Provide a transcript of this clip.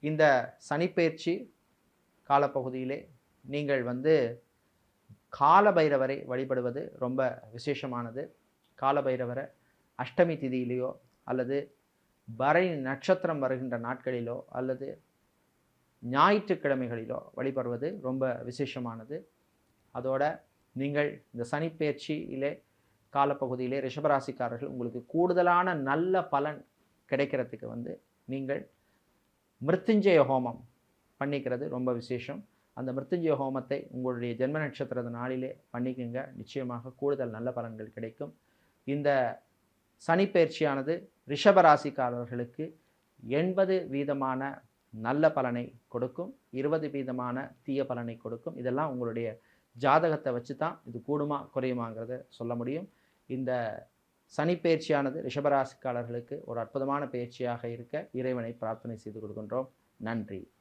இந்த சனிப்பெயர்ச்சி காலப்பகுதியிலே நீங்கள் காலபைரவரை வழிபடுவது ரொம்ப விசேஷமானது. காலபைரவரை அஷ்டமி திதியிலேயோ அல்லது பரணி நட்சத்திரம் வருகின்ற நாட்களிலோ அல்லது ஞாயிற்றுக்கிழமைகளிலோ வழிபடுவது ரொம்ப விசேஷமானது. அதோட நீங்கள் இந்த சனிப்பெயர்ச்சியிலே காலப்பகுதியிலே ரிஷபராசிக்காரர்கள் உங்களுக்கு கூடுதலான நல்ல பலன் கிடைக்கிறதுக்கு நீங்கள் மிருத்யுஞ்சய ஹோமம் பண்ணிக்கிறது ரொம்ப விசேஷம். அந்த மிருத்யுஞ்சய ஹோமத்தை உங்களுடைய ஜென்ம நட்சத்திர நாளிலே பண்ணிக்கங்க. நிச்சயமாக கூடுதல் நல்ல பலன்கள் கிடைக்கும். இந்த சனிப்பெயர்ச்சியானது ரிஷபராசிக்காரர்களுக்கு 80% நல்ல பலனை கொடுக்கும், 20% தீய பலனை கொடுக்கும். இதெல்லாம் உங்களுடைய ஜாதகத்தை வச்சு தான் இது கூடுமா குறையுமாங்கிறத சொல்ல முடியும். இந்த சனிப்பெயர்ச்சியானது ரிஷபராசிக்காரர்களுக்கு ஒரு அற்புதமான பயிற்சியாக இருக்க இறைவனை பிரார்த்தனை செய்து கொள்கின்றோம். நன்றி.